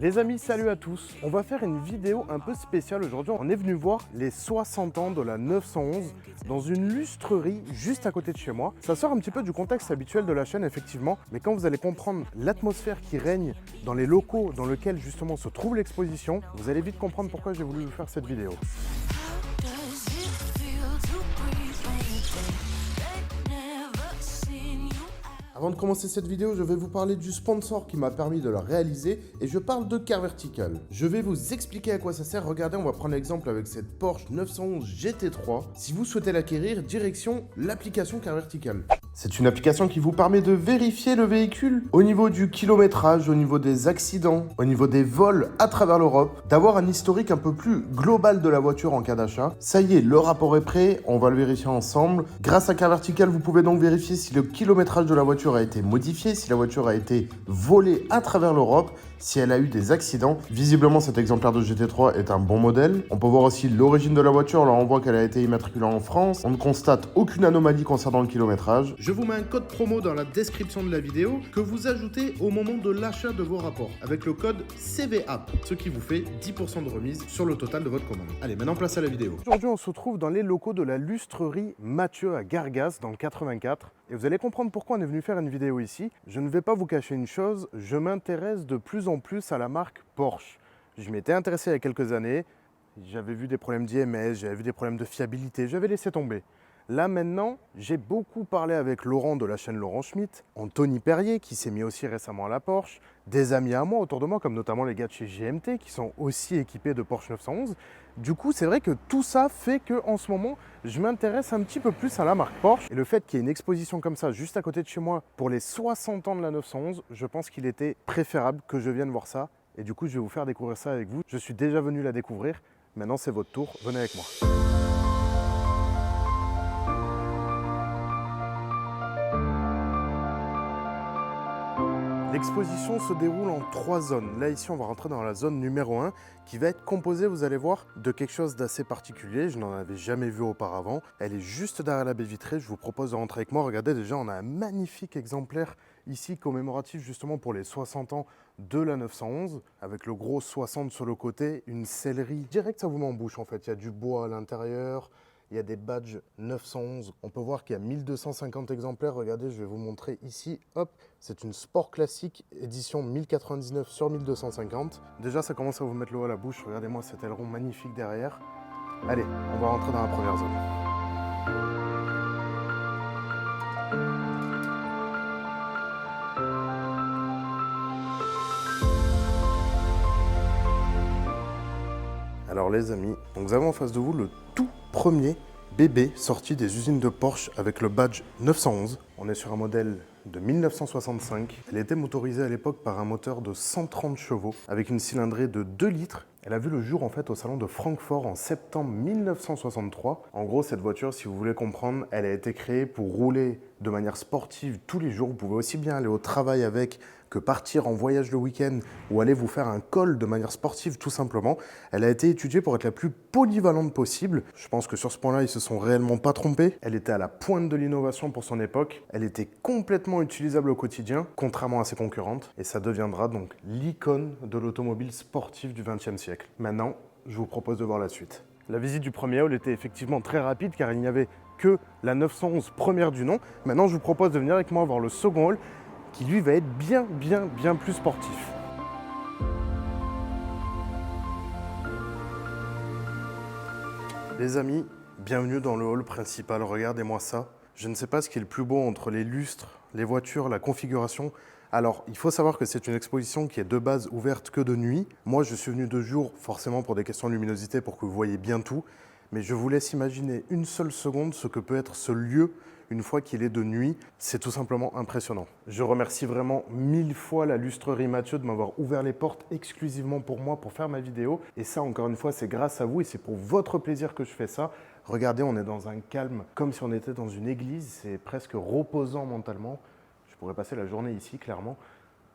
Les amis, salut à tous. On va faire une vidéo un peu spéciale aujourd'hui. On est venu voir les 60 ans de la 911 dans une lustrerie juste à côté de chez moi. Ça sort un petit peu du contexte habituel de la chaîne, effectivement, mais quand vous allez comprendre l'atmosphère qui règne dans les locaux dans lesquels justement se trouve l'exposition, vous allez vite comprendre pourquoi j'ai voulu vous faire cette vidéo. Avant de commencer cette vidéo, je vais vous parler du sponsor qui m'a permis de la réaliser et je parle de Car Vertical. Je vais vous expliquer à quoi ça sert. Regardez, on va prendre l'exemple avec cette Porsche 911 GT3. Si vous souhaitez l'acquérir, direction l'application Car Vertical. C'est une application qui vous permet de vérifier le véhicule au niveau du kilométrage, au niveau des accidents, au niveau des vols à travers l'Europe, d'avoir un historique un peu plus global de la voiture en cas d'achat. Ça y est, le rapport est prêt, on va le vérifier ensemble. Grâce à Car Vertical, vous pouvez donc vérifier si le kilométrage de la voiture a été modifié, si la voiture a été volée à travers l'Europe, si elle a eu des accidents. Visiblement, cet exemplaire de GT3 est un bon modèle. On peut voir aussi l'origine de la voiture. Alors, on voit qu'elle a été immatriculée en France. On ne constate aucune anomalie concernant le kilométrage. Je vous mets un code promo dans la description de la vidéo que vous ajoutez au moment de l'achat de vos rapports avec le code CVApp, ce qui vous fait 10% de remise sur le total de votre commande. Allez, maintenant place à la vidéo. Aujourd'hui, on se trouve dans les locaux de la lustrerie Mathieu à Gargas dans le 84. Et vous allez comprendre pourquoi on est venu faire une vidéo ici. Je ne vais pas vous cacher une chose, je m'intéresse de plus en plus à la marque Porsche. Je m'étais intéressé il y a quelques années, j'avais vu des problèmes d'IMS, j'avais vu des problèmes de fiabilité, j'avais laissé tomber. Là maintenant, j'ai beaucoup parlé avec Laurent de la chaîne Laurent Schmitt, Anthony Perrier qui s'est mis aussi récemment à la Porsche, des amis à moi autour de moi comme notamment les gars de chez GMT qui sont aussi équipés de Porsche 911. Du coup, c'est vrai que tout ça fait qu'en ce moment, je m'intéresse un petit peu plus à la marque Porsche. Et le fait qu'il y ait une exposition comme ça juste à côté de chez moi pour les 60 ans de la 911, je pense qu'il était préférable que je vienne voir ça. Et du coup, je vais vous faire découvrir ça avec vous. Je suis déjà venu la découvrir. Maintenant, c'est votre tour. Venez avec moi. L'exposition se déroule en 3 zones. Là, ici, on va rentrer dans la zone numéro 1 qui va être composée, vous allez voir, de quelque chose d'assez particulier. Je n'en avais jamais vu auparavant. Elle est juste derrière la baie vitrée. Je vous propose de rentrer avec moi. Regardez, déjà, on a un magnifique exemplaire ici commémoratif justement pour les 60 ans de la 911 avec le gros 60 sur le côté, une sellerie. Direct, ça vous met en bouche en fait. Il y a du bois à l'intérieur. Il y a des badges 911. On peut voir qu'il y a 1250 exemplaires. Regardez, je vais vous montrer ici. Hop, c'est une Sport Classique édition 1099 sur 1250. Déjà, ça commence à vous mettre l'eau à la bouche. Regardez-moi cet aileron magnifique derrière. Allez, on va rentrer dans la première zone. Alors les amis, donc vous avez en face de vous le tout premier bébé sorti des usines de Porsche avec le badge 911. On est sur un modèle de 1965. Elle était motorisée à l'époque par un moteur de 130 chevaux avec une cylindrée de 2 litres. Elle a vu le jour en fait au salon de Francfort en septembre 1963. En gros, cette voiture, si vous voulez comprendre, elle a été créée pour rouler de manière sportive tous les jours. Vous pouvez aussi bien aller au travail avec que partir en voyage le week-end ou aller vous faire un call de manière sportive tout simplement. Elle a été étudiée pour être la plus polyvalente possible. Je pense que sur ce point-là, ils se sont réellement pas trompés. Elle était à la pointe de l'innovation pour son époque. Elle était complètement utilisable au quotidien, contrairement à ses concurrentes. Et ça deviendra donc l'icône de l'automobile sportive du XXe siècle. Maintenant, je vous propose de voir la suite. La visite du premier hall était effectivement très rapide car il n'y avait que la 911 première du nom. Maintenant, je vous propose de venir avec moi voir le second hall qui lui va être bien plus sportif. Les amis, bienvenue dans le hall principal, regardez-moi ça. Je ne sais pas ce qui est le plus beau entre les lustres, les voitures, la configuration. Alors, il faut savoir que c'est une exposition qui est de base ouverte que de nuit. Moi, je suis venu de jour, forcément pour des questions de luminosité, pour que vous voyez bien tout. Mais je vous laisse imaginer une seule seconde ce que peut être ce lieu une fois qu'il est de nuit. C'est tout simplement impressionnant. Je remercie vraiment 1000 fois la lustrerie Mathieu de m'avoir ouvert les portes exclusivement pour moi, pour faire ma vidéo. Et ça, encore une fois, c'est grâce à vous et c'est pour votre plaisir que je fais ça. Regardez, on est dans un calme, comme si on était dans une église. C'est presque reposant mentalement. Je pourrais passer la journée ici, clairement.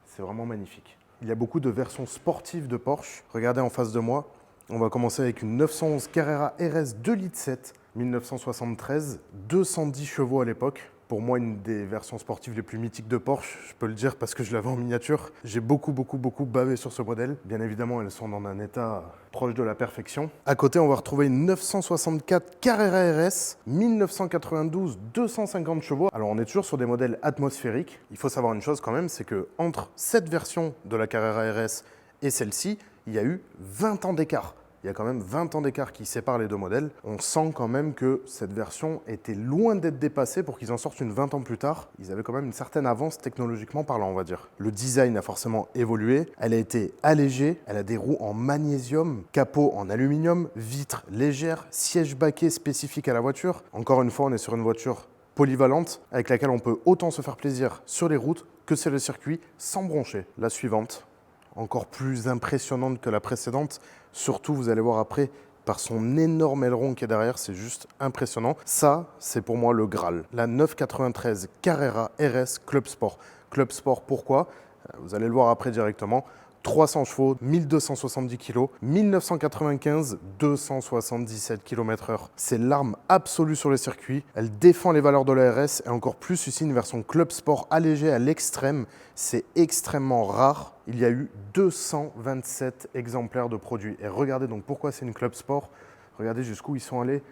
C'est vraiment magnifique. Il y a beaucoup de versions sportives de Porsche. Regardez en face de moi. On va commencer avec une 911 Carrera RS 2,7 litres 1973, 210 chevaux à l'époque. pour moi une des versions sportives les plus mythiques de Porsche, je peux le dire parce que je l'avais en miniature. J'ai beaucoup bavé sur ce modèle. Bien évidemment, elles sont dans un état proche de la perfection. À côté, on va retrouver une 964 Carrera RS, 1992, 250 chevaux. Alors, on est toujours sur des modèles atmosphériques. Il faut savoir une chose quand même, c'est que entre cette version de la Carrera RS et celle-ci, il y a eu 20 ans d'écart. Il y a quand même 20 ans d'écart qui séparent les deux modèles. On sent quand même que cette version était loin d'être dépassée pour qu'ils en sortent une 20 ans plus tard. Ils avaient quand même une certaine avance technologiquement parlant, on va dire. Le design a forcément évolué. Elle a été allégée. Elle a des roues en magnésium, capot en aluminium, vitres légères, siège baquet spécifique à la voiture. Encore une fois, on est sur une voiture polyvalente avec laquelle on peut autant se faire plaisir sur les routes que sur le circuit sans broncher. La suivante, encore plus impressionnante que la précédente. Surtout, vous allez voir après, par son énorme aileron qui est derrière, c'est juste impressionnant. Ça, c'est pour moi le Graal. La 993 Carrera RS Club Sport. Club Sport, pourquoi? Vous allez le voir après directement. 300 chevaux, 1270 kg, 1995, 277 km/h. C'est l'arme absolue sur le circuit. Elle défend les valeurs de la RS et encore plus ici une version Club Sport allégée à l'extrême. C'est extrêmement rare. Il y a eu 227 exemplaires de produits. Et regardez donc pourquoi c'est une Club Sport. Regardez jusqu'où ils sont allés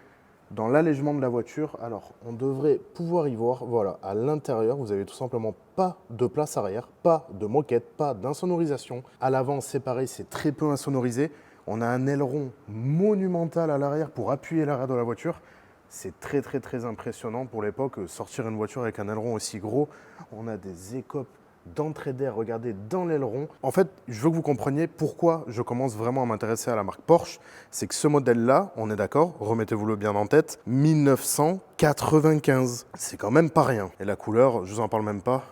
dans l'allègement de la voiture. Alors, on devrait pouvoir y voir, voilà, à l'intérieur, vous avez tout simplement pas de place arrière, pas de moquette, pas d'insonorisation. À l'avant, c'est pareil, c'est très peu insonorisé. On a un aileron monumental à l'arrière pour appuyer l'arrière de la voiture. C'est très impressionnant pour l'époque. Sortir une voiture avec un aileron aussi gros, on a des écopes d'entrée d'air, regardez, dans l'aileron. En fait, je veux que vous compreniez pourquoi je commence vraiment à m'intéresser à la marque Porsche. C'est que ce modèle-là, on est d'accord, remettez-vous-le bien en tête, 1995. C'est quand même pas rien. Et la couleur, je vous en parle même pas,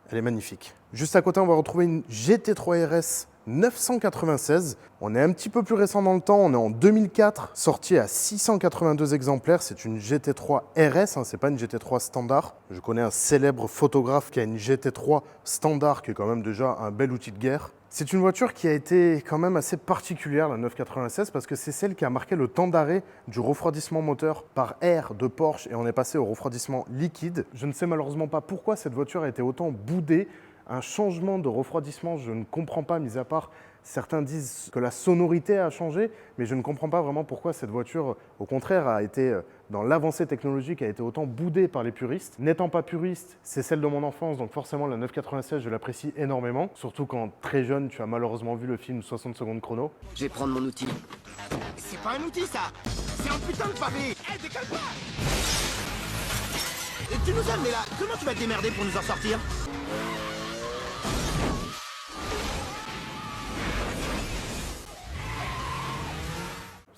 elle est magnifique. Juste à côté, on va retrouver une GT3 RS 996. On est un petit peu plus récent dans le temps, on est en 2004, sorti à 682 exemplaires. C'est une GT3 RS, c'est pas une GT3 standard. Je connais un célèbre photographe qui a une GT3 standard, qui est quand même déjà un bel outil de guerre. C'est une voiture qui a été quand même assez particulière, la 996, parce que c'est celle qui a marqué le temps d'arrêt du refroidissement moteur par air de Porsche et on est passé au refroidissement liquide. Je ne sais malheureusement pas pourquoi cette voiture a été autant boudée. Un changement de refroidissement, je ne comprends pas, mis à part certains disent que la sonorité a changé, mais je ne comprends pas vraiment pourquoi cette voiture, au contraire, a été dans l'avancée technologique, a été autant boudée par les puristes. N'étant pas puriste, c'est celle de mon enfance, donc forcément la 996, je l'apprécie énormément. Surtout quand très jeune, tu as malheureusement vu le film 60 secondes chrono. Je vais prendre mon outil. C'est pas un outil ça. C'est un putain de pavé. Eh, décale pas. Tu nous as amenés là. Comment tu vas te démerder pour nous en sortir?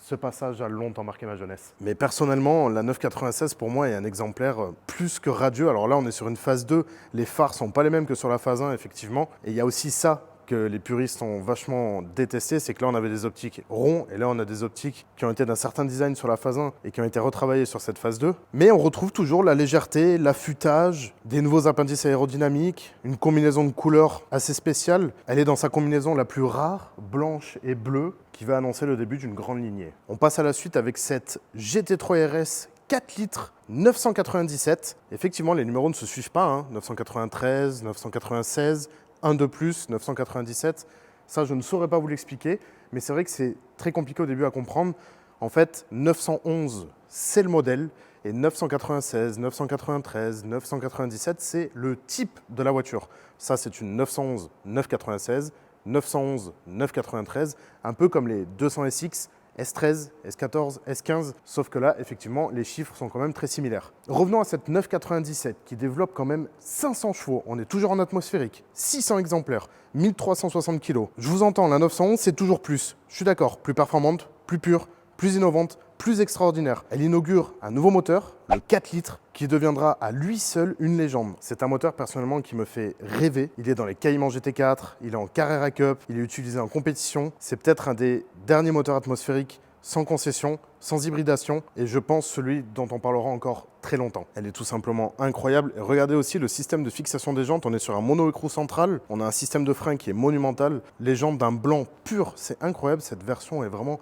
Ce passage a longtemps marqué ma jeunesse. Mais personnellement, la 996 pour moi est un exemplaire plus que radieux. Alors là, on est sur une phase 2. Les phares sont pas les mêmes que sur la phase 1, effectivement. Et il y a aussi ça que les puristes ont vachement détesté, c'est que là, on avait des optiques ronds et là, on a des optiques qui ont été d'un certain design sur la phase 1 et qui ont été retravaillées sur cette phase 2. Mais on retrouve toujours la légèreté, l'affûtage, des nouveaux appendices aérodynamiques, une combinaison de couleurs assez spéciale. Elle est dans sa combinaison la plus rare, blanche et bleue, qui va annoncer le début d'une grande lignée. On passe à la suite avec cette GT3 RS 4 litres 997. Effectivement, les numéros ne se suivent pas, 993, 996, 1 de plus, 997. Ça, je ne saurais pas vous l'expliquer, mais c'est vrai que c'est très compliqué au début à comprendre. En fait, 911, c'est le modèle, et 996, 993, 997, c'est le type de la voiture. Ça, c'est une 911 996, 911 993, un peu comme les 200 SX, S13, S14, S15, sauf que là, effectivement, les chiffres sont quand même très similaires. Revenons à cette 997 qui développe quand même 500 chevaux. On est toujours en atmosphérique, 600 exemplaires, 1360 kg. Je vous entends, la 911, c'est toujours plus. Je suis d'accord, plus performante, plus pure, plus innovante, plus extraordinaire. Elle inaugure un nouveau moteur, le 4 litres, qui deviendra à lui seul une légende. C'est un moteur personnellement qui me fait rêver. Il est dans les Cayman GT4, il est en Carrera Cup, il est utilisé en compétition. C'est peut-être un des derniers moteurs atmosphériques sans concession, sans hybridation, et je pense celui dont on parlera encore très longtemps. Elle est tout simplement incroyable. Et regardez aussi le système de fixation des jantes. On est sur un mono-écrou central, on a un système de frein qui est monumental. Les jantes d'un blanc pur, c'est incroyable. Cette version est vraiment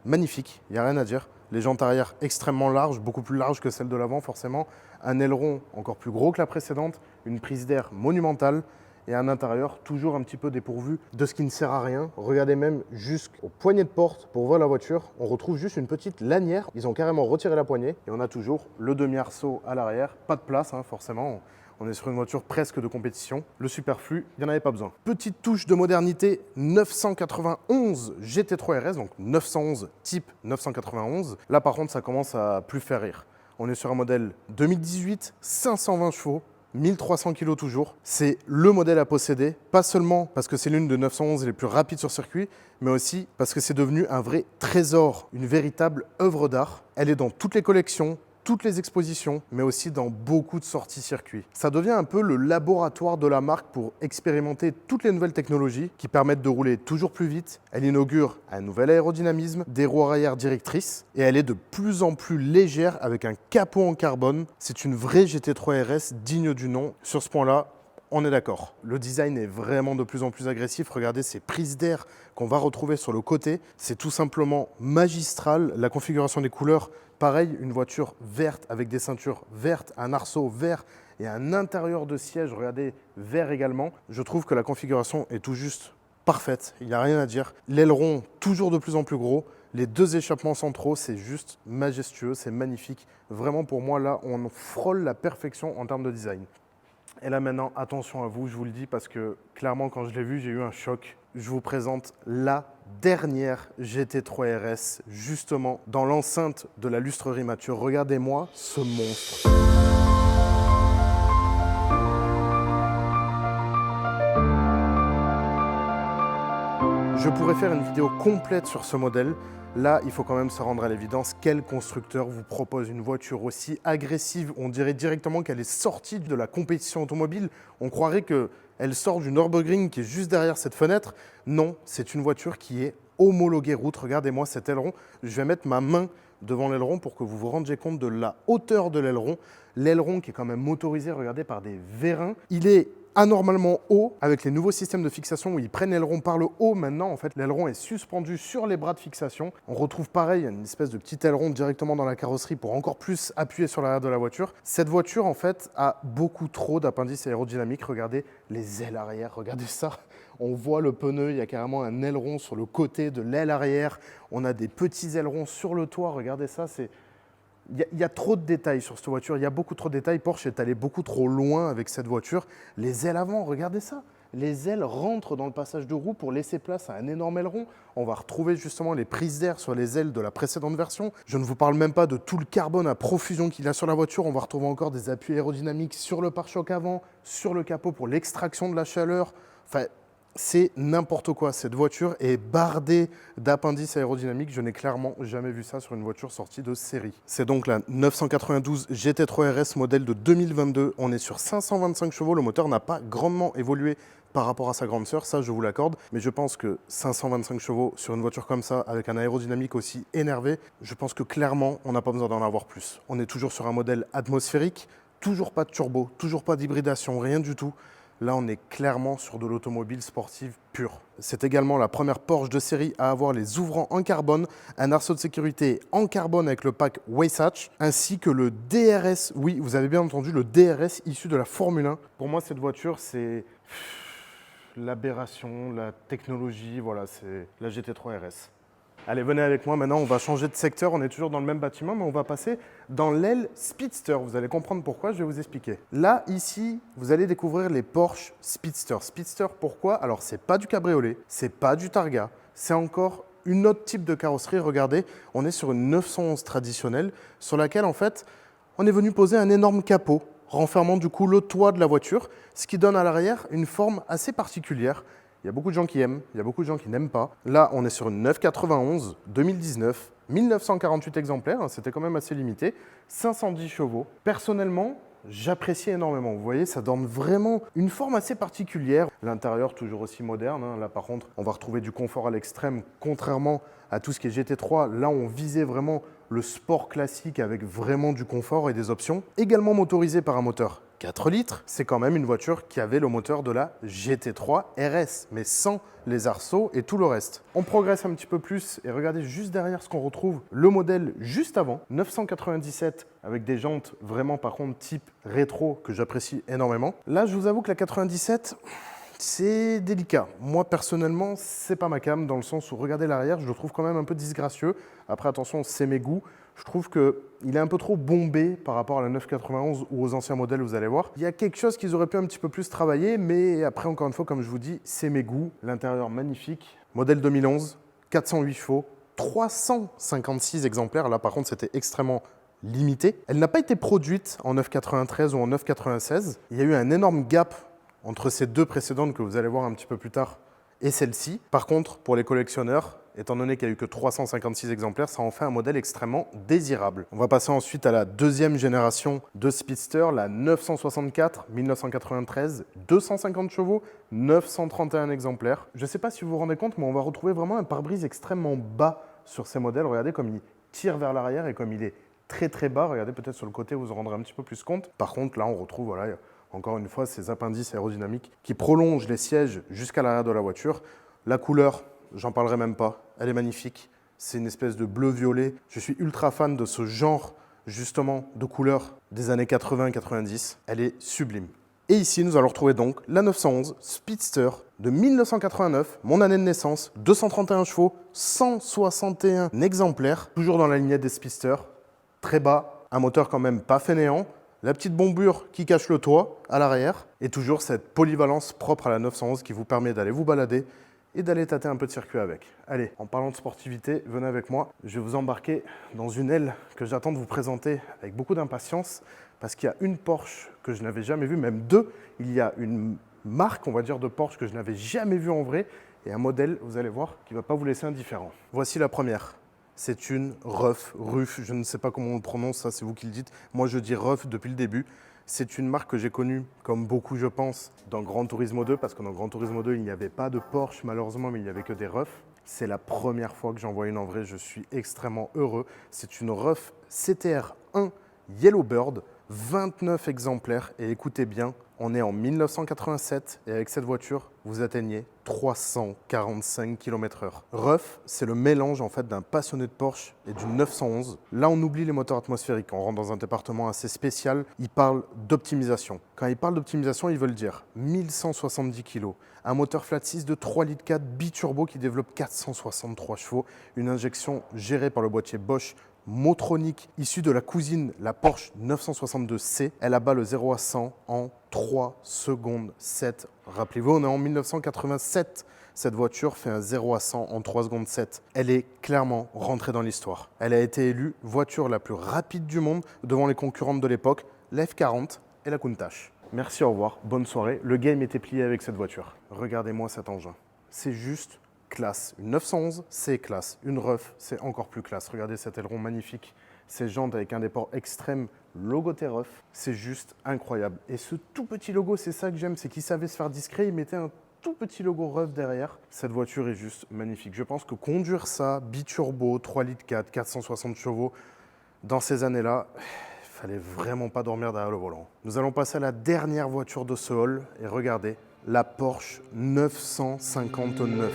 magnifique, il n'y a rien à dire. Les jantes arrière extrêmement larges, beaucoup plus larges que celles de l'avant forcément. Un aileron encore plus gros que la précédente, une prise d'air monumentale et un intérieur toujours un petit peu dépourvu de ce qui ne sert à rien. Regardez même jusqu'au poignet de porte pour ouvrir la voiture. On retrouve juste une petite lanière. Ils ont carrément retiré la poignée et on a toujours le demi-arceau à l'arrière. Pas de place forcément. On est sur une voiture presque de compétition. Le superflu, il n'y en avait pas besoin. Petite touche de modernité, 991 GT3 RS, donc 911 type 991. Là par contre, ça commence à plus faire rire. On est sur un modèle 2018, 520 chevaux, 1300 kg toujours. C'est le modèle à posséder, pas seulement parce que c'est l'une de 911 les plus rapides sur circuit, mais aussi parce que c'est devenu un vrai trésor, une véritable œuvre d'art. Elle est dans toutes les collections, toutes les expositions, mais aussi dans beaucoup de sorties circuits. Ça devient un peu le laboratoire de la marque pour expérimenter toutes les nouvelles technologies qui permettent de rouler toujours plus vite. Elle inaugure un nouvel aérodynamisme, des roues arrière directrices et elle est de plus en plus légère avec un capot en carbone. C'est une vraie GT3 RS digne du nom. Sur ce point-là, on est d'accord. Le design est vraiment de plus en plus agressif. Regardez ces prises d'air qu'on va retrouver sur le côté. C'est tout simplement magistral. La configuration des couleurs, pareil, une voiture verte avec des ceintures vertes, un arceau vert et un intérieur de siège, regardez, vert également. Je trouve que la configuration est tout juste parfaite. Il n'y a rien à dire. L'aileron, toujours de plus en plus gros. Les deux échappements centraux, c'est juste majestueux, c'est magnifique. Vraiment, pour moi, là, on frôle la perfection en termes de design. Et là maintenant, attention à vous, je vous le dis parce que clairement quand je l'ai vu, j'ai eu un choc. Je vous présente la dernière GT3 RS, justement dans l'enceinte de la lustrerie Mature. Regardez-moi ce monstre. Je pourrais faire une vidéo complète sur ce modèle. Là, il faut quand même se rendre à l'évidence. Quel constructeur vous propose une voiture aussi agressive? On dirait directement qu'elle est sortie de la compétition automobile. On croirait qu'elle sort du Nürburgring qui est juste derrière cette fenêtre. Non, c'est une voiture qui est homologuée route. Regardez-moi cet aileron. Je vais mettre ma main devant l'aileron pour que vous vous rendiez compte de la hauteur de l'aileron. L'aileron qui est quand même motorisé, regardez, par des vérins. Il est anormalement haut avec les nouveaux systèmes de fixation où ils prennent l'aileron par le haut. Maintenant, en fait, l'aileron est suspendu sur les bras de fixation. On retrouve pareil une espèce de petit aileron directement dans la carrosserie pour encore plus appuyer sur l'arrière de la voiture. Cette voiture, en fait, a beaucoup trop d'appendices aérodynamiques. Regardez les ailes arrière, regardez ça. On voit le pneu, il y a carrément un aileron sur le côté de l'aile arrière. On a des petits ailerons sur le toit, regardez ça, Il y a trop de détails sur cette voiture, il y a beaucoup trop de détails. Porsche est allé beaucoup trop loin avec cette voiture. Les ailes avant, regardez ça. Les ailes rentrent dans le passage de roue pour laisser place à un énorme aileron. On va retrouver justement les prises d'air sur les ailes de la précédente version. Je ne vous parle même pas de tout le carbone à profusion qu'il y a sur la voiture. On va retrouver encore des appuis aérodynamiques sur le pare-choc avant, sur le capot pour l'extraction de la chaleur. Enfin, c'est n'importe quoi. Cette voiture est bardée d'appendices aérodynamiques. Je n'ai clairement jamais vu ça sur une voiture sortie de série. C'est donc la 992 GT3 RS modèle de 2022. On est sur 525 chevaux. Le moteur n'a pas grandement évolué par rapport à sa grande sœur, ça je vous l'accorde. Mais je pense que 525 chevaux sur une voiture comme ça, avec un aérodynamique aussi énervé, je pense que clairement, on n'a pas besoin d'en avoir plus. On est toujours sur un modèle atmosphérique, toujours pas de turbo, toujours pas d'hybridation, rien du tout. Là, on est clairement sur de l'automobile sportive pure. C'est également la première Porsche de série à avoir les ouvrants en carbone, un arceau de sécurité en carbone avec le pack Wasatch, ainsi que le DRS, oui, vous avez bien entendu, le DRS issu de la Formule 1. Pour moi, cette voiture, c'est l'aberration, la technologie, voilà, c'est la GT3 RS. Allez, venez avec moi, maintenant on va changer de secteur, on est toujours dans le même bâtiment, mais on va passer dans l'aile Speedster. Vous allez comprendre pourquoi, je vais vous expliquer. Là, ici, vous allez découvrir les Porsche Speedster. Speedster, pourquoi? Alors, c'est pas du cabriolet, c'est pas du Targa, c'est encore une autre type de carrosserie. Regardez, on est sur une 911 traditionnelle, sur laquelle, en fait, on est venu poser un énorme capot, renfermant du coup le toit de la voiture, ce qui donne à l'arrière une forme assez particulière. Il y a beaucoup de gens qui aiment, il y a beaucoup de gens qui n'aiment pas. Là, on est sur une 991 2019, 1948 exemplaires, c'était quand même assez limité, 510 chevaux. Personnellement, j'apprécie énormément. Vous voyez, ça donne vraiment une forme assez particulière. L'intérieur, toujours aussi moderne. Là, par contre, on va retrouver du confort à l'extrême, contrairement à tout ce qui est GT3. Là, on visait vraiment le sport classique avec vraiment du confort et des options. Également motorisé par un moteur 4 litres. C'est quand même une voiture qui avait le moteur de la GT3 RS, mais sans les arceaux et tout le reste. On progresse un petit peu plus et regardez juste derrière ce qu'on retrouve, le modèle juste avant, 997, avec des jantes vraiment par contre type rétro que j'apprécie énormément. Là, je vous avoue que la 97, c'est délicat. Moi, personnellement, c'est pas ma came, dans le sens où, regardez l'arrière, je le trouve quand même un peu disgracieux. Après, attention, c'est mes goûts. Je trouve qu'il est un peu trop bombé par rapport à la 991 ou aux anciens modèles, vous allez voir. Il y a quelque chose qu'ils auraient pu un petit peu plus travailler, mais après, encore une fois, comme je vous dis, c'est mes goûts. L'intérieur magnifique. Modèle 2011, 408 chevaux, 356 exemplaires. Là, par contre, c'était extrêmement limité. Elle n'a pas été produite en 993 ou en 996. Il y a eu un énorme gap entre ces deux précédentes que vous allez voir un petit peu plus tard et celle-ci. Par contre, pour les collectionneurs, étant donné qu'il n'y a eu que 356 exemplaires, ça en fait un modèle extrêmement désirable. On va passer ensuite à la deuxième génération de Speedster, la 964, 1993, 250 chevaux, 931 exemplaires. Je ne sais pas si vous vous rendez compte, mais on va retrouver vraiment un pare-brise extrêmement bas sur ces modèles. Regardez comme il tire vers l'arrière et comme il est très très bas. Regardez peut-être sur le côté, vous vous en rendrez un petit peu plus compte. Par contre, là, on retrouve, voilà, encore une fois, ces appendices aérodynamiques qui prolongent les sièges jusqu'à l'arrière de la voiture. La couleur, j'en parlerai même pas, elle est magnifique. C'est une espèce de bleu-violet. Je suis ultra fan de ce genre, justement, de couleur des années 80-90. Elle est sublime. Et ici, nous allons retrouver donc la 911 Speedster de 1989, mon année de naissance, 231 chevaux, 161 exemplaires, toujours dans la lignette des Speedster, très bas, un moteur quand même pas fainéant, la petite bombure qui cache le toit à l'arrière, et toujours cette polyvalence propre à la 911 qui vous permet d'aller vous balader et d'aller tâter un peu de circuit avec. Allez, en parlant de sportivité, venez avec moi, je vais vous embarquer dans une aile que j'attends de vous présenter avec beaucoup d'impatience, parce qu'il y a une Porsche que je n'avais jamais vue, même deux. Il y a une marque, on va dire, de Porsche que je n'avais jamais vue en vrai, et un modèle, vous allez voir, qui ne va pas vous laisser indifférent. Voici la première. C'est une RUF, je ne sais pas comment on le prononce, ça c'est vous qui le dites. Moi je dis RUF depuis le début. C'est une marque que j'ai connue, comme beaucoup je pense, dans Gran Turismo 2, parce que dans Gran Turismo 2, il n'y avait pas de Porsche malheureusement, mais il n'y avait que des RUF. C'est la première fois que j'en vois une en vrai, je suis extrêmement heureux. C'est une RUF CTR 1 Yellowbird, 29 exemplaires, et écoutez bien, on est en 1987 et avec cette voiture, vous atteignez 345 km/h. RUF, c'est le mélange en fait d'un passionné de Porsche et d'une 911. Là, on oublie les moteurs atmosphériques. On rentre dans un département assez spécial. Ils parlent d'optimisation. Quand ils parlent d'optimisation, ils veulent dire 1170 kg, un moteur flat 6 de 3,4 litres biturbo qui développe 463 chevaux, une injection gérée par le boîtier Bosch Motronic issue de la cousine, la Porsche 962C. Elle abat le 0 à 100 en 3 secondes 7. Rappelez-vous, on est en 1987. Cette voiture fait un 0 à 100 en 3 secondes 7. Elle est clairement rentrée dans l'histoire. Elle a été élue voiture la plus rapide du monde devant les concurrentes de l'époque, la F40 et la Countach. Merci, au revoir, bonne soirée. Le game était plié avec cette voiture. Regardez-moi cet engin. C'est juste classe. Une 911, c'est classe. Une RUF, c'est encore plus classe. Regardez cet aileron magnifique. Ces jantes avec un déport extrême, logo RUF, c'est juste incroyable. Et ce tout petit logo, c'est ça que j'aime, c'est qu'ils savaient se faire discret, ils mettaient un tout petit logo RUF derrière. Cette voiture est juste magnifique. Je pense que conduire ça, biturbo, 3,4 litres, 460 chevaux, dans ces années-là, il fallait vraiment pas dormir derrière le volant. Nous allons passer à la dernière voiture de ce hall et regardez, la Porsche 959.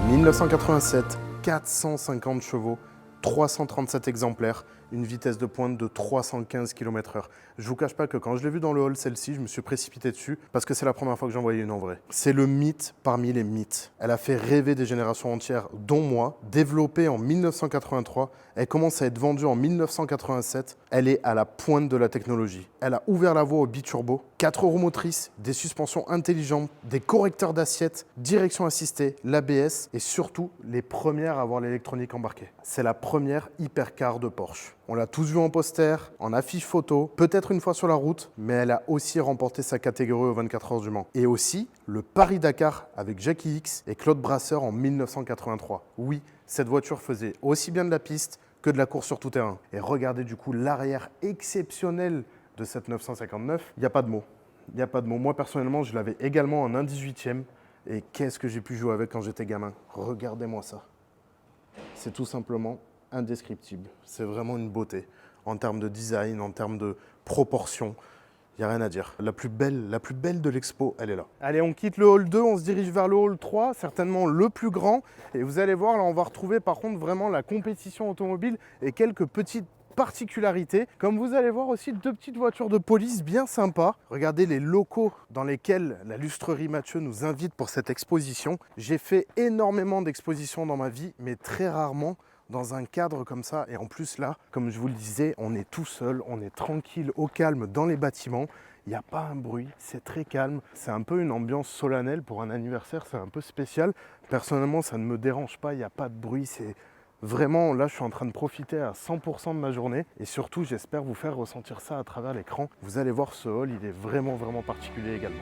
« 1987, 450 chevaux, 337 exemplaires, une vitesse de pointe de 315 km/h. Je ne vous cache pas que quand je l'ai vue dans le hall, celle-ci, je me suis précipité dessus parce que c'est la première fois que j'en voyais une en vrai. C'est le mythe parmi les mythes. Elle a fait rêver des générations entières, dont moi. Développée en 1983, elle commence à être vendue en 1987. Elle est à la pointe de la technologie. Elle a ouvert la voie au biturbo, 4 roues motrices, des suspensions intelligentes, des correcteurs d'assiette, direction assistée, l'ABS et surtout les premières à avoir l'électronique embarquée. C'est la première hypercar de Porsche. On l'a tous vu en poster, en affiche photo, peut-être une fois sur la route, mais elle a aussi remporté sa catégorie aux 24 heures du Mans. Et aussi le Paris-Dakar avec Jackie X et Claude Brasseur en 1983. Oui, cette voiture faisait aussi bien de la piste que de la course sur tout terrain. Et regardez du coup l'arrière exceptionnel de cette 959, il n'y a pas de mots. Il n'y a pas de mots. Moi, personnellement, je l'avais également en 1/18e. Et qu'est-ce que j'ai pu jouer avec quand j'étais gamin? Regardez-moi ça. C'est tout simplement indescriptible. C'est vraiment une beauté. En termes de design, en termes de proportion, il n'y a rien à dire. La plus belle de l'expo, elle est là. Allez, on quitte le hall 2, on se dirige vers le hall 3, certainement le plus grand. Et vous allez voir, là, on va retrouver par contre vraiment la compétition automobile et quelques petites particularités. Comme vous allez voir aussi, 2 petites voitures de police bien sympas. Regardez les locaux dans lesquels la lustrerie Mathieu nous invite pour cette exposition. J'ai fait énormément d'expositions dans ma vie, mais très rarement dans un cadre comme ça. Et en plus là, comme je vous le disais, on est tout seul, on est tranquille, au calme dans les bâtiments. Il n'y a pas un bruit, c'est très calme. C'est un peu une ambiance solennelle pour un anniversaire, c'est un peu spécial. Personnellement, ça ne me dérange pas, il n'y a pas de bruit. C'est vraiment, là, je suis en train de profiter à 100% de ma journée. Et surtout, j'espère vous faire ressentir ça à travers l'écran. Vous allez voir, ce hall, il est vraiment particulier également.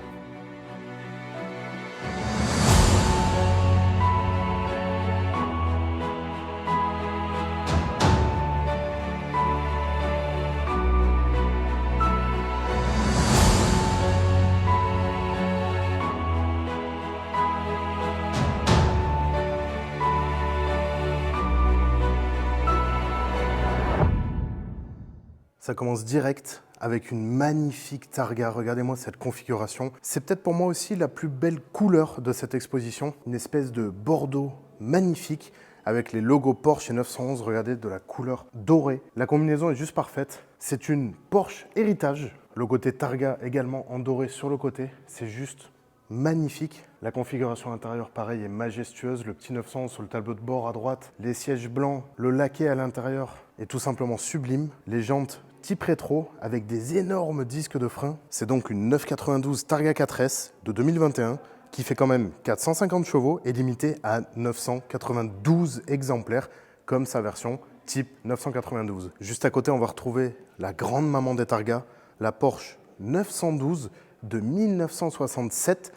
Ça commence direct avec une magnifique Targa. Regardez-moi cette configuration. C'est peut-être pour moi aussi la plus belle couleur de cette exposition. Une espèce de bordeaux magnifique avec les logos Porsche et 911. Regardez, de la couleur dorée. La combinaison est juste parfaite. C'est une Porsche Héritage. Le côté Targa également en doré sur le côté. C'est juste magnifique. La configuration intérieure, pareil, est majestueuse. Le petit 911 sur le tableau de bord à droite. Les sièges blancs, le laqué à l'intérieur est tout simplement sublime. Les jantes type rétro avec des énormes disques de frein. C'est donc une 992 Targa 4S de 2021 qui fait quand même 450 chevaux et limitée à 992 exemplaires comme sa version type 992. Juste à côté, on va retrouver la grande maman des Targa, la Porsche 912 de 1967.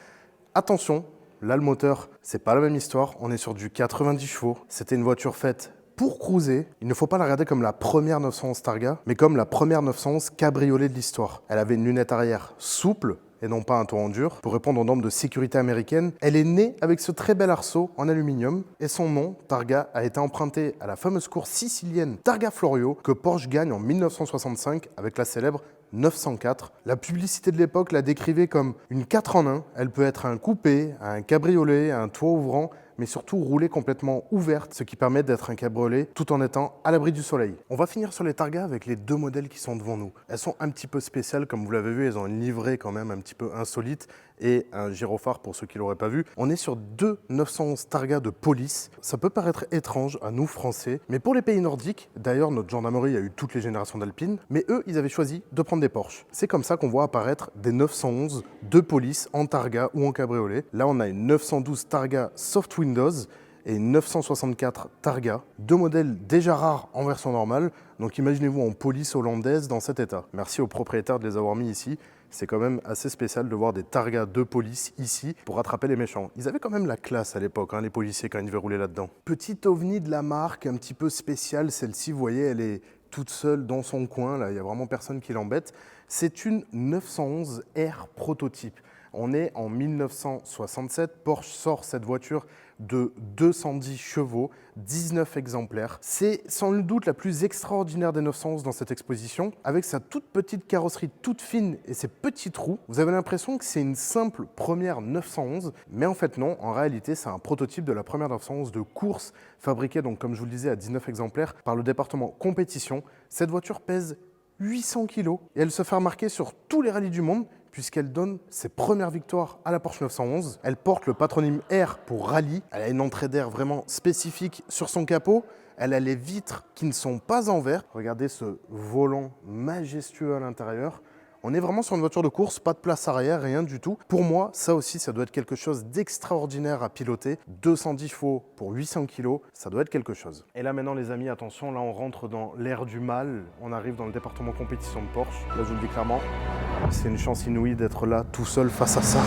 Attention, là le moteur, c'est pas la même histoire, on est sur du 90 chevaux. C'était une voiture faite pour cruiser. Il ne faut pas la regarder comme la première 911 Targa, mais comme la première 911 cabriolet de l'histoire. Elle avait une lunette arrière souple et non pas un toit en dur pour répondre aux normes de sécurité américaines. Elle est née avec ce très bel arceau en aluminium et son nom, Targa, a été emprunté à la fameuse course sicilienne Targa Florio que Porsche gagne en 1965 avec la célèbre 904. La publicité de l'époque la décrivait comme une 4 en 1. Elle peut être un coupé, un cabriolet, un toit ouvrant, mais surtout rouler complètement ouverte, ce qui permet d'être un cabriolet tout en étant à l'abri du soleil. On va finir sur les Targa avec les 2 modèles qui sont devant nous. Elles sont un petit peu spéciales, comme vous l'avez vu, elles ont une livrée quand même un petit peu insolite et un gyrophare pour ceux qui ne l'auraient pas vu. On est sur 2 911 Targa de police. Ça peut paraître étrange à nous Français, mais pour les pays nordiques, d'ailleurs notre gendarmerie a eu toutes les générations d'Alpine, mais eux ils avaient choisi de prendre des Porsche. C'est comme ça qu'on voit apparaître des 911 de police en Targa ou en cabriolet. Là on a une 912 Targa Soft Windows et une 964 Targa, 2 modèles déjà rares en version normale, donc imaginez-vous en police hollandaise dans cet état. Merci aux propriétaires de les avoir mis ici, c'est quand même assez spécial de voir des Targa de police ici pour attraper les méchants. Ils avaient quand même la classe à l'époque, les policiers, quand ils devaient rouler là-dedans. Petite ovni de la marque, un petit peu spéciale, celle-ci, vous voyez, elle est toute seule dans son coin, là, il n'y a vraiment personne qui l'embête. C'est une 911 R prototype. On est en 1967, Porsche sort cette voiture de 210 chevaux, 19 exemplaires. C'est sans nul doute la plus extraordinaire des 911 dans cette exposition. Avec sa toute petite carrosserie toute fine et ses petits trous, vous avez l'impression que c'est une simple première 911, mais en fait non, en réalité c'est un prototype de la première 911 de course, fabriquée donc comme je vous le disais à 19 exemplaires par le département compétition. Cette voiture pèse 800 kg et elle se fait remarquer sur tous les rallyes du monde puisqu'elle donne ses premières victoires à la Porsche 911. Elle porte le patronyme R pour rallye. Elle a une entrée d'air vraiment spécifique sur son capot. Elle a les vitres qui ne sont pas en verre. Regardez ce volant majestueux à l'intérieur. On est vraiment sur une voiture de course, pas de place arrière, rien du tout. Pour moi, ça aussi, ça doit être quelque chose d'extraordinaire à piloter. 210 chevaux pour 800 kg, ça doit être quelque chose. Et là maintenant les amis, attention, là on rentre dans l'ère du mal. On arrive dans le département compétition de Porsche. Là je vous le dis clairement, c'est une chance inouïe d'être là tout seul face à ça.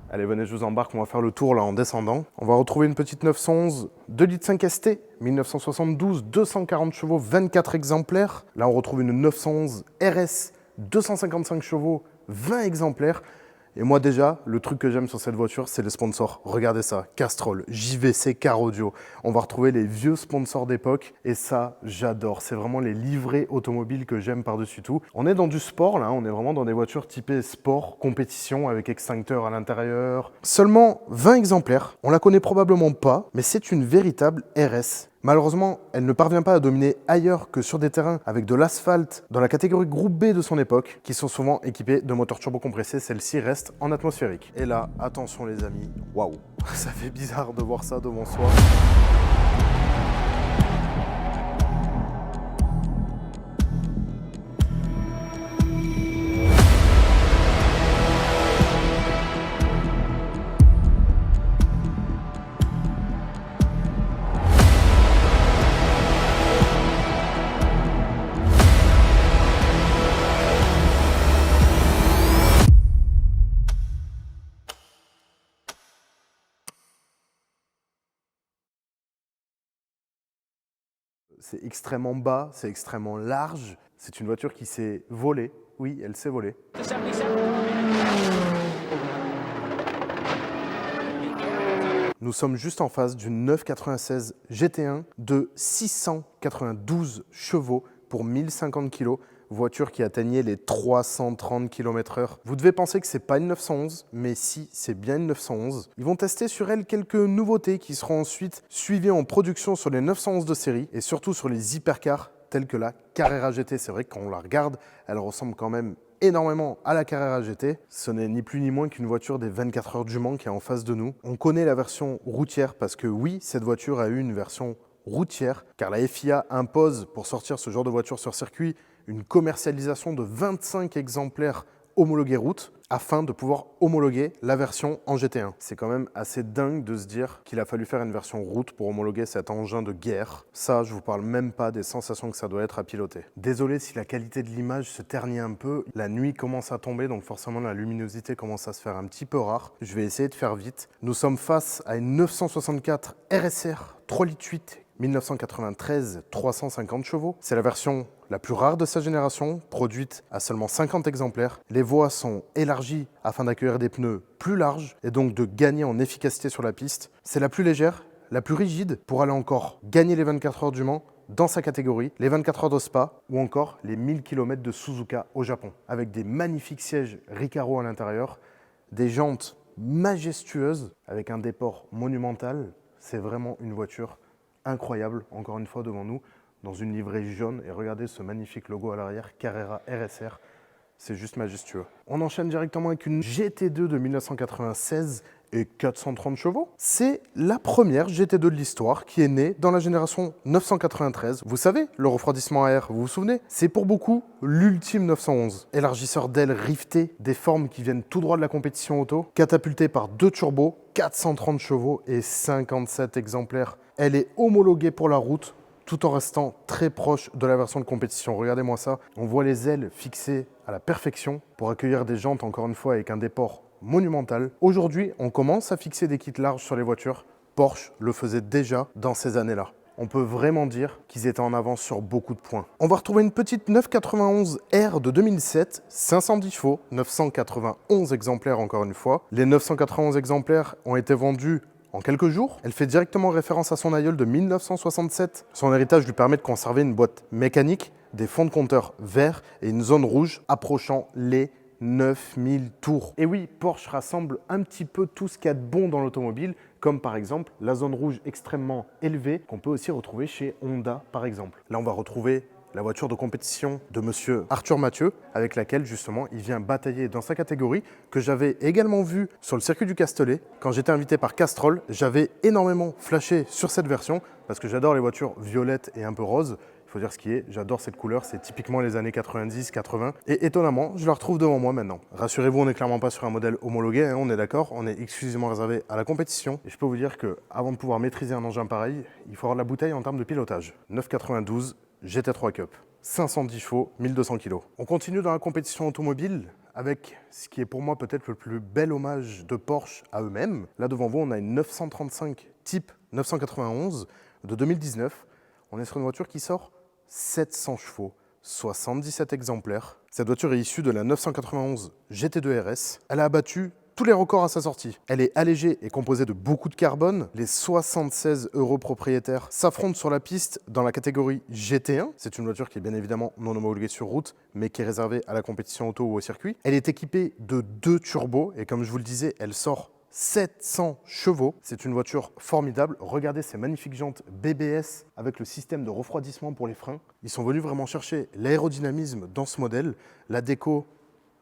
Allez, venez Venez, je vous embarque, on va faire le tour là en descendant. On va retrouver une petite 911 2,5 litres ST, 1972, 240 chevaux, 24 exemplaires. Là, on retrouve une 911 RS, 255 chevaux, 20 exemplaires. Et moi déjà, le truc que j'aime sur cette voiture, c'est les sponsors. Regardez ça, Castrol, JVC, Car Audio. On va retrouver les vieux sponsors d'époque et ça, j'adore. C'est vraiment les livrets automobiles que j'aime par-dessus tout. On est dans du sport là, on est vraiment dans des voitures typées sport, compétition avec extincteur à l'intérieur. Seulement 20 exemplaires. On la connaît probablement pas, mais c'est une véritable RS. Malheureusement, elle ne parvient pas à dominer ailleurs que sur des terrains avec de l'asphalte dans la catégorie groupe B de son époque, qui sont souvent équipés de moteurs turbocompressés. Celle-ci reste en atmosphérique. Et là, attention les amis, waouh, ça fait bizarre de voir ça devant soi. C'est extrêmement bas, c'est extrêmement large. C'est une voiture qui s'est volée. Oui, elle s'est volée. Nous sommes juste en face d'une 996 GT1 de 692 chevaux pour 1050 kg. Voiture qui atteignait les 330 km/h. Vous devez penser que c'est pas une 911, mais si, c'est bien une 911. Ils vont tester sur elle quelques nouveautés qui seront ensuite suivies en production sur les 911 de série et surtout sur les hypercars tels que la Carrera GT. C'est vrai que quand on la regarde, elle ressemble quand même énormément à la Carrera GT. Ce n'est ni plus ni moins qu'une voiture des 24 heures du Mans qui est en face de nous. On connaît la version routière parce que oui, cette voiture a eu une version routière car la FIA impose pour sortir ce genre de voiture sur circuit une commercialisation de 25 exemplaires homologués route afin de pouvoir homologuer la version en GT1. C'est quand même assez dingue de se dire qu'il a fallu faire une version route pour homologuer cet engin de guerre. Ça, je vous parle même pas des sensations que ça doit être à piloter. Désolé si la qualité de l'image se ternit un peu. La nuit commence à tomber, donc forcément la luminosité commence à se faire un petit peu rare. Je vais essayer de faire vite. Nous sommes face à une 964 RSR 3,8 litres 1993, 350 chevaux. C'est la version la plus rare de sa génération, produite à seulement 50 exemplaires. Les voies sont élargies afin d'accueillir des pneus plus larges et donc de gagner en efficacité sur la piste. C'est la plus légère, la plus rigide pour aller encore gagner les 24 heures du Mans dans sa catégorie, les 24 heures de Spa ou encore les 1000 km de Suzuka au Japon. Avec des magnifiques sièges Recaro à l'intérieur, des jantes majestueuses avec un déport monumental. C'est vraiment une voiture incroyable, encore une fois devant nous, dans une livrée jaune. Et regardez ce magnifique logo à l'arrière, Carrera RSR. C'est juste majestueux. On enchaîne directement avec une GT2 de 1996 et 430 chevaux. C'est la première GT2 de l'histoire qui est née dans la génération 993. Vous savez, le refroidissement à air, vous vous souvenez? C'est pour beaucoup l'ultime 911. Élargisseur d'aile rifté, des formes qui viennent tout droit de la compétition auto, catapultée par 2 turbos, 430 chevaux et 57 exemplaires. Elle est homologuée pour la route, tout en restant très proche de la version de compétition. Regardez-moi ça, on voit les ailes fixées à la perfection pour accueillir des jantes, encore une fois, avec un déport monumental. Aujourd'hui, on commence à fixer des kits larges sur les voitures. Porsche le faisait déjà dans ces années-là. On peut vraiment dire qu'ils étaient en avance sur beaucoup de points. On va retrouver une petite 991 R de 2007, 510 chevaux, 991 exemplaires encore une fois. Les 991 exemplaires ont été vendus en quelques jours. Elle fait directement référence à son aïeul de 1967. Son héritage lui permet de conserver une boîte mécanique, des fonds de compteur verts et une zone rouge approchant les 9000 tours. Et oui, Porsche rassemble un petit peu tout ce qu'il y a de bon dans l'automobile, comme par exemple la zone rouge extrêmement élevée qu'on peut aussi retrouver chez Honda par exemple. Là, on va retrouver la voiture de compétition de monsieur Arthur Mathieu, avec laquelle justement il vient batailler dans sa catégorie, que j'avais également vu sur le circuit du Castellet. Quand j'étais invité par Castrol, j'avais énormément flashé sur cette version, parce que j'adore les voitures violettes et un peu roses. Il faut dire ce qui est, j'adore cette couleur, c'est typiquement les années 90-80. Et étonnamment, je la retrouve devant moi maintenant. Rassurez-vous, on n'est clairement pas sur un modèle homologué, hein, on est d'accord, on est exclusivement réservé à la compétition. Et je peux vous dire qu'avant de pouvoir maîtriser un engin pareil, il faut avoir la bouteille en termes de pilotage. 992 GT3 Cup. 510 chevaux, 1200 kg. On continue dans la compétition automobile avec ce qui est pour moi peut-être le plus bel hommage de Porsche à eux-mêmes. Là devant vous, on a une 935 type 991 de 2019. On est sur une voiture qui sort 700 chevaux, 77 exemplaires. Cette voiture est issue de la 991 GT2 RS. Elle a abattu tous les records à sa sortie. Elle est allégée et composée de beaucoup de carbone. Les 76 euros propriétaires s'affrontent sur la piste dans la catégorie GT1. C'est une voiture qui est bien évidemment non homologuée sur route, mais qui est réservée à la compétition auto ou au circuit. Elle est équipée de 2 turbos et comme je vous le disais, elle sort 700 chevaux. C'est une voiture formidable. Regardez ces magnifiques jantes BBS avec le système de refroidissement pour les freins. Ils sont venus vraiment chercher l'aérodynamisme dans ce modèle. La déco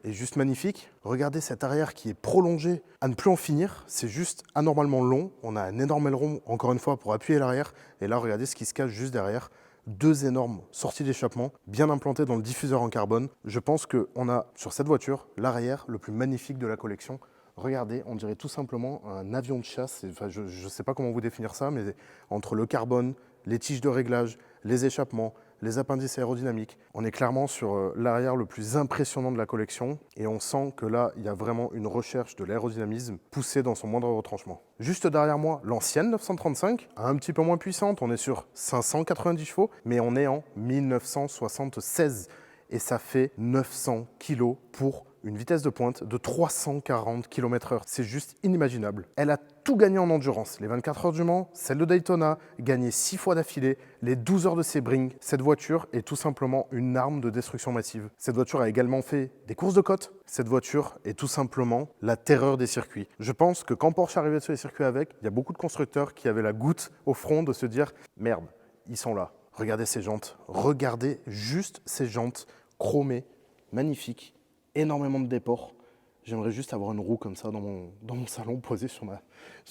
est juste magnifique. Regardez cet arrière qui est prolongé à ne plus en finir. C'est juste anormalement long. On a un énorme aileron, encore une fois, pour appuyer l'arrière. Et là, regardez ce qui se cache juste derrière. 2 énormes sorties d'échappement, bien implantées dans le diffuseur en carbone. Je pense qu'on a, sur cette voiture, l'arrière le plus magnifique de la collection. Regardez, on dirait tout simplement un avion de chasse. Enfin, je ne sais pas comment vous définir ça, mais entre le carbone, les tiges de réglage, les échappements, les appendices aérodynamiques, on est clairement sur l'arrière le plus impressionnant de la collection et on sent que là, il y a vraiment une recherche de l'aérodynamisme poussée dans son moindre retranchement. Juste derrière moi, l'ancienne 935, un petit peu moins puissante, on est sur 590 chevaux, mais on est en 1976 et ça fait 900 kg pour une vitesse de pointe de 340 km/h. C'est juste inimaginable. Elle a tout gagné en endurance. Les 24 heures du Mans, celle de Daytona, gagné 6 fois d'affilée, les 12 heures de Sebring. Cette voiture est tout simplement une arme de destruction massive. Cette voiture a également fait des courses de côte. Cette voiture est tout simplement la terreur des circuits. Je pense que quand Porsche arrivait sur les circuits avec, il y a beaucoup de constructeurs qui avaient la goutte au front de se dire « Merde, ils sont là. Regardez ces jantes. Regardez juste ces jantes chromées, magnifiques. Énormément de déport. J'aimerais juste avoir une roue comme ça dans mon salon posée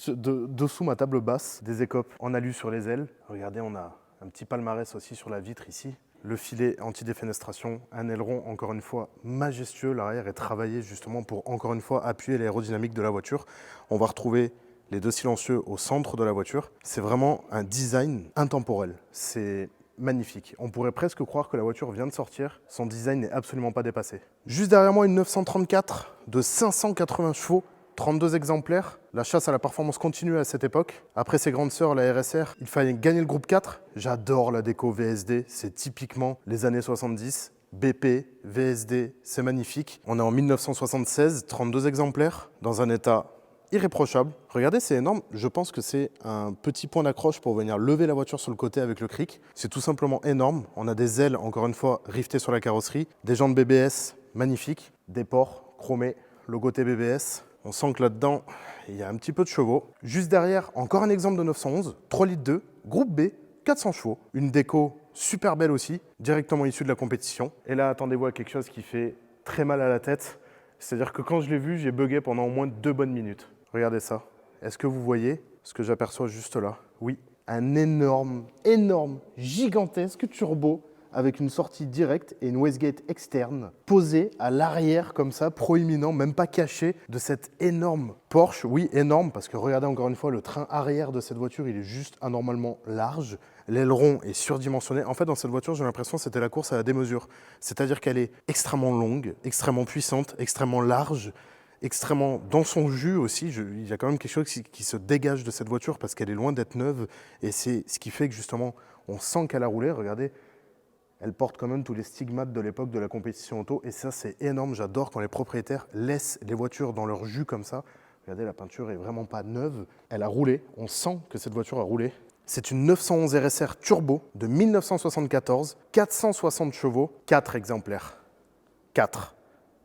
dessous ma table basse. Des écopes en alu sur les ailes. Regardez, on a un petit palmarès aussi sur la vitre ici. Le filet anti-défenestration, un aileron encore une fois majestueux. L'arrière est travaillé justement pour encore une fois appuyer l'aérodynamique de la voiture. On va retrouver les 2 silencieux au centre de la voiture. C'est vraiment un design intemporel. C'est magnifique. On pourrait presque croire que la voiture vient de sortir. Son design n'est absolument pas dépassé. Juste derrière moi, une 934 de 580 chevaux, 32 exemplaires. La chasse à la performance continue à cette époque. Après ses grandes sœurs, la RSR, il fallait gagner le groupe 4. J'adore la déco VSD. C'est typiquement les années 70. BP, VSD, c'est magnifique. On est en 1976, 32 exemplaires, dans un état irréprochable. Regardez, c'est énorme. Je pense que c'est un petit point d'accroche pour venir lever la voiture sur le côté avec le cric. C'est tout simplement énorme. On a des ailes, encore une fois, rivetées sur la carrosserie. Des jantes BBS magnifiques. Des ports chromés, logo TBBS. On sent que là-dedans, il y a un petit peu de chevaux. Juste derrière, encore un exemple de 911, 3 litres 2, groupe B, 400 chevaux. Une déco super belle aussi, directement issue de la compétition. Et là, attendez-vous à quelque chose qui fait très mal à la tête. C'est-à-dire que quand je l'ai vu, j'ai bugué pendant au moins 2 bonnes minutes. Regardez ça. Est-ce que vous voyez ce que j'aperçois juste là? Oui, un énorme, gigantesque turbo avec une sortie directe et une wastegate externe posée à l'arrière comme ça, proéminent, même pas caché de cette énorme Porsche. Oui, énorme, parce que regardez encore une fois, le train arrière de cette voiture, il est juste anormalement large. L'aileron est surdimensionné. En fait, dans cette voiture, j'ai l'impression que c'était la course à la démesure. C'est-à-dire qu'elle est extrêmement longue, extrêmement puissante, extrêmement large, extrêmement dans son jus aussi. Il y a quand même quelque chose qui se dégage de cette voiture parce qu'elle est loin d'être neuve et c'est ce qui fait que justement on sent qu'elle a roulé. Regardez, elle porte quand même tous les stigmates de l'époque de la compétition auto et ça c'est énorme. J'adore quand les propriétaires laissent les voitures dans leur jus comme ça. Regardez, la peinture est vraiment pas neuve, elle a roulé, on sent que cette voiture a roulé. C'est une 911 RSR Turbo de 1974, 460 chevaux, 4 exemplaires. 4.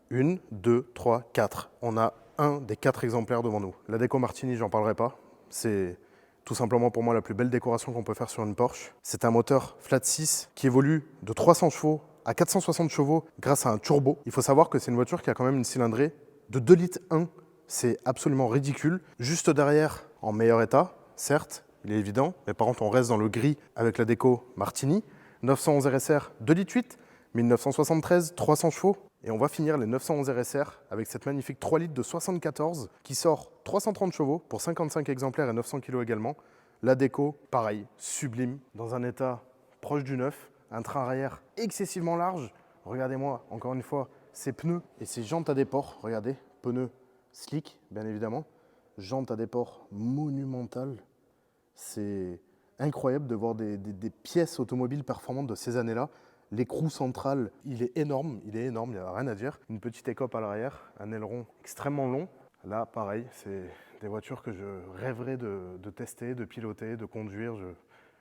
1, 2, 3, 4. On a un des 4 exemplaires devant nous. La déco Martini, j'en parlerai pas. C'est tout simplement pour moi la plus belle décoration qu'on peut faire sur une Porsche. C'est un moteur flat 6 qui évolue de 300 chevaux à 460 chevaux grâce à un turbo. Il faut savoir que c'est une voiture qui a quand même une cylindrée de 2 litres 1. C'est absolument ridicule. Juste derrière, en meilleur état, certes, il est évident, mais par contre on reste dans le gris avec la déco Martini. 911 RSR 2 litres 8, 1973, 300 chevaux. Et on va finir les 911 RSR avec cette magnifique 3 litres de 74 qui sort 330 chevaux pour 55 exemplaires et 900 kg également. La déco, pareil, sublime, dans un état proche du neuf. un train arrière excessivement large. Regardez-moi, encore une fois, ses pneus et ses jantes à déport. Regardez, pneus slick, bien évidemment. Jantes à déport monumentales. C'est incroyable de voir des pièces automobiles performantes de ces années-là. L'écrou central, il est énorme, il n'y a rien à dire. Une petite écope à l'arrière, un aileron extrêmement long. Là, pareil, c'est des voitures que je rêverais de tester, de piloter, de conduire.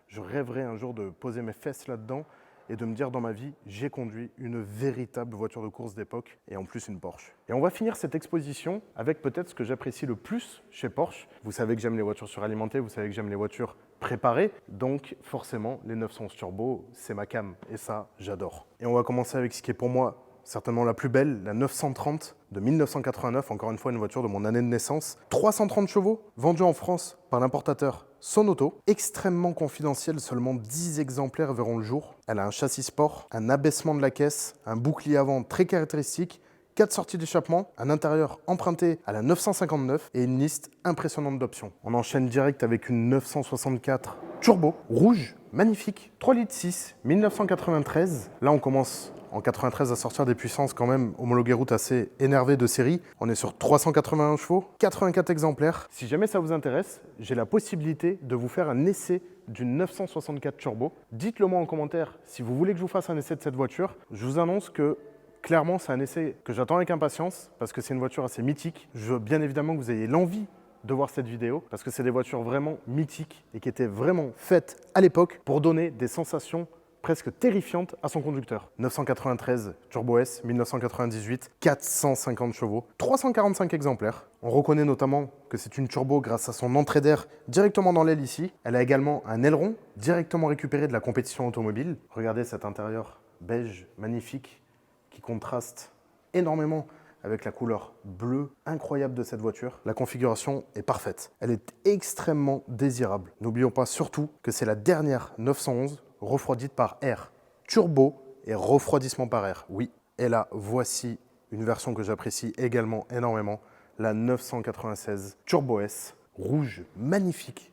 Je rêverais un jour de poser mes fesses là-dedans et de me dire dans ma vie, j'ai conduit une véritable voiture de course d'époque et en plus une Porsche. Et on va finir cette exposition avec peut-être ce que j'apprécie le plus chez Porsche. Vous savez que j'aime les voitures suralimentées, vous savez que j'aime les voitures préparées, donc forcément les 911 Turbo, c'est ma cam et ça, j'adore. Et on va commencer avec ce qui est pour moi certainement la plus belle, la 930 de 1989, encore une fois une voiture de mon année de naissance. 330 chevaux, vendue en France par l'importateur Sonoto, extrêmement confidentielle, seulement 10 exemplaires verront le jour. Elle a un châssis sport, un abaissement de la caisse, un bouclier avant très caractéristique, 4 sorties d'échappement, un intérieur emprunté à la 959 et une liste impressionnante d'options. On enchaîne direct avec une 964 Turbo, rouge, magnifique, 3,6 litres, 1993. Là, on commence en 93 à sortir des puissances quand même homologuées route assez énervées de série. On est sur 381 chevaux, 84 exemplaires. Si jamais ça vous intéresse, j'ai la possibilité de vous faire un essai d'une 964 Turbo. Dites-le moi en commentaire si vous voulez que je vous fasse un essai de cette voiture. Je vous annonce que clairement, c'est un essai que j'attends avec impatience parce que c'est une voiture assez mythique. Je veux bien évidemment que vous ayez l'envie de voir cette vidéo parce que c'est des voitures vraiment mythiques et qui étaient vraiment faites à l'époque pour donner des sensations presque terrifiante à son conducteur. 993 Turbo S, 1998, 450 chevaux, 345 exemplaires. On reconnaît notamment que c'est une turbo grâce à son entrée d'air directement dans l'aile ici. Elle a également un aileron directement récupéré de la compétition automobile. Regardez cet intérieur beige magnifique qui contraste énormément avec la couleur bleue incroyable de cette voiture. La configuration est parfaite. Elle est extrêmement désirable. N'oublions pas surtout que c'est la dernière 911 refroidite par air. Turbo et refroidissement par air. Oui, et là, voici une version que j'apprécie également énormément, la 996 Turbo S, rouge, magnifique.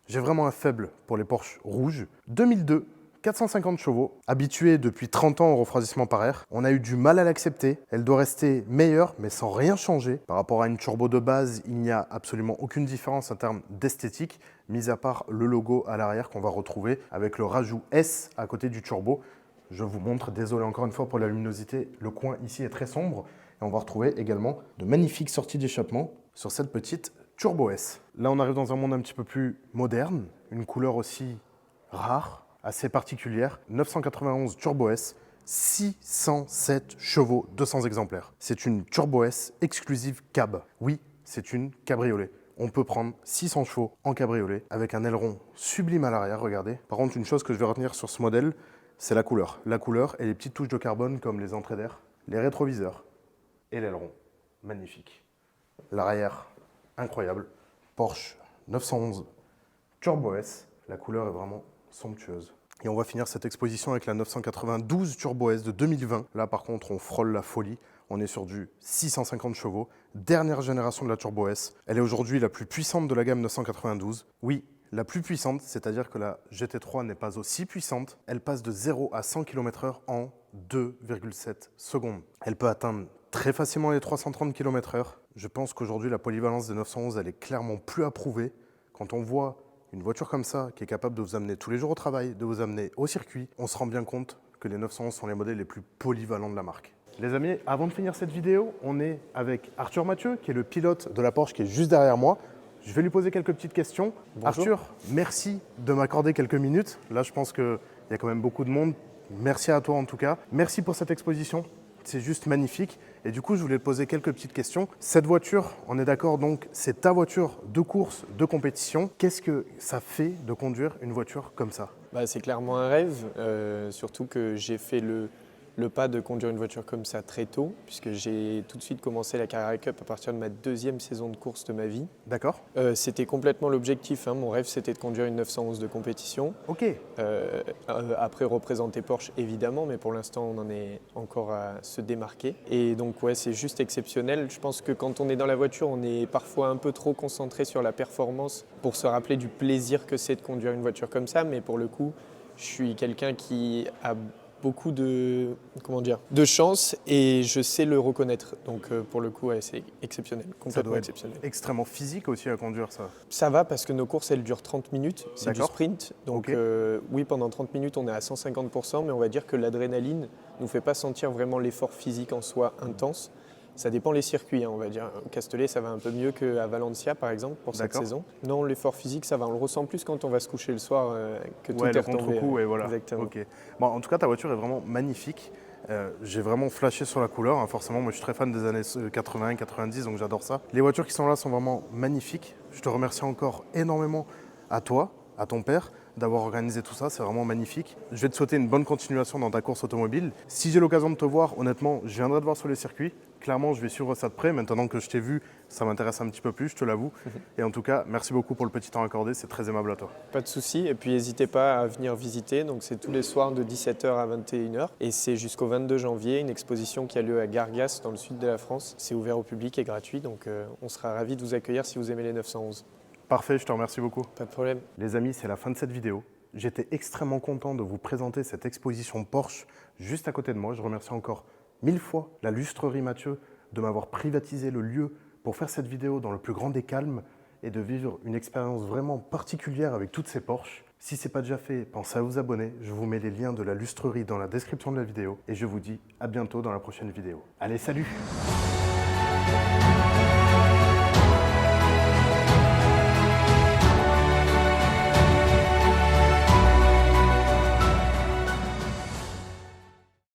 J'ai vraiment un faible pour les Porsche rouges. 2002, 450 chevaux, habituée depuis 30 ans au refroidissement par air. On a eu du mal à l'accepter. Elle doit rester meilleure, mais sans rien changer. Par rapport à une turbo de base, il n'y a absolument aucune différence en termes d'esthétique, mis à part le logo à l'arrière qu'on va retrouver avec le rajout S à côté du turbo. Je vous montre, désolé encore une fois pour la luminosité, le coin ici est très sombre. Et on va retrouver également de magnifiques sorties d'échappement sur cette petite Turbo S. Là, on arrive dans un monde un petit peu plus moderne, une couleur aussi rare, assez particulière, 991 Turbo S, 607 chevaux, 200 exemplaires. C'est une Turbo S exclusive cab. Oui, c'est une cabriolet. On peut prendre 600 chevaux en cabriolet avec un aileron sublime à l'arrière, regardez. Par contre, une chose que je vais retenir sur ce modèle, c'est la couleur. La couleur et les petites touches de carbone comme les entrées d'air, les rétroviseurs et l'aileron. Magnifique. L'arrière, incroyable. Porsche 911 Turbo S, la couleur est vraiment somptueuse. Et on va finir cette exposition avec la 992 Turbo S de 2020. Là, par contre, on frôle la folie. On est sur du 650 chevaux, dernière génération de la Turbo S. Elle est aujourd'hui la plus puissante de la gamme 992. Oui, la plus puissante, c'est-à-dire que la GT3 n'est pas aussi puissante. Elle passe de 0 à 100 km/h en 2,7 secondes. Elle peut atteindre très facilement les 330 km/h. Je pense qu'aujourd'hui, la polyvalence des 911, elle est clairement plus à prouver. Quand on voit une voiture comme ça, qui est capable de vous amener tous les jours au travail, de vous amener au circuit, on se rend bien compte que les 911 sont les modèles les plus polyvalents de la marque. Les amis, avant de finir cette vidéo, on est avec Arthur Mathieu, qui est le pilote de la Porsche, qui est juste derrière moi. Je vais lui poser quelques petites questions. Bonjour. Arthur, merci de m'accorder quelques minutes. Là, je pense qu'il y a quand même beaucoup de monde. Merci à toi en tout cas. Merci pour cette exposition. C'est juste magnifique. Et du coup, je voulais te poser quelques petites questions. Cette voiture, on est d'accord, donc c'est ta voiture de course, de compétition. Qu'est-ce que ça fait de conduire une voiture comme ça ? C'est clairement un rêve, surtout que j'ai fait le pas de conduire une voiture comme ça très tôt, puisque j'ai tout de suite commencé la Carrera Cup à partir de ma 2e saison de course de ma vie. D'accord. C'était complètement l'objectif, hein. Mon rêve c'était de conduire une 911 de compétition. Ok. Après représenter Porsche évidemment, mais pour l'instant on en est encore à se démarquer. Et donc ouais, c'est juste exceptionnel. Je pense que quand on est dans la voiture, on est parfois un peu trop concentré sur la performance pour se rappeler du plaisir que c'est de conduire une voiture comme ça, mais pour le coup, Je suis quelqu'un qui a beaucoup de chance et je sais le reconnaître. Donc pour le coup, ouais, c'est exceptionnel, Ça complètement doit être exceptionnel. extrêmement physique aussi à conduire ça. Ça va parce que nos courses, elles durent 30 minutes, c'est du D'accord. sprint. Donc Ok. oui, pendant 30 minutes, on est à 150%, mais on va dire que l'adrénaline ne nous fait pas sentir vraiment l'effort physique en soi intense. Ça dépend les circuits, hein, on va dire. Castellet, ça va un peu mieux qu'à Valencia, par exemple, pour cette D'accord. saison. Non, l'effort physique, ça va. On le ressent plus quand on va se coucher le soir, que tout Ouais, est le retombé. contre-coup, et voilà. Exactement. Ok. Bon, en tout cas, ta voiture est vraiment magnifique. J'ai vraiment flashé sur la couleur, hein. Forcément, moi je suis très fan des années 80, 90, donc j'adore ça. Les voitures qui sont là sont vraiment magnifiques. Je te remercie encore énormément à toi, à ton père, d'avoir organisé tout ça, c'est vraiment magnifique. Je vais te souhaiter une bonne continuation dans ta course automobile. Si j'ai l'occasion de te voir, honnêtement, je viendrai te voir sur les circuits. Clairement, je vais suivre ça de près. Maintenant que je t'ai vu, ça m'intéresse un petit peu plus, je te l'avoue. Et en tout cas, merci beaucoup pour le petit temps accordé, c'est très aimable à toi. Pas de souci. Et puis n'hésitez pas à venir visiter. Donc c'est tous les soirs de 17h à 21h. Et c'est jusqu'au 22 janvier, une exposition qui a lieu à Gargas, dans le sud de la France. C'est ouvert au public et gratuit. Donc on sera ravis de vous accueillir si vous aimez les 911. Parfait, je te remercie beaucoup. Pas de problème. Les amis, c'est la fin de cette vidéo. J'étais extrêmement content de vous présenter cette exposition Porsche juste à côté de moi. Je remercie encore 1000 fois la lustrerie Mathieu de m'avoir privatisé le lieu pour faire cette vidéo dans le plus grand des calmes et de vivre une expérience vraiment particulière avec toutes ces Porsche. Si ce n'est pas déjà fait, pensez à vous abonner. Je vous mets les liens de la lustrerie dans la description de la vidéo et je vous dis à bientôt dans la prochaine vidéo. Allez, salut!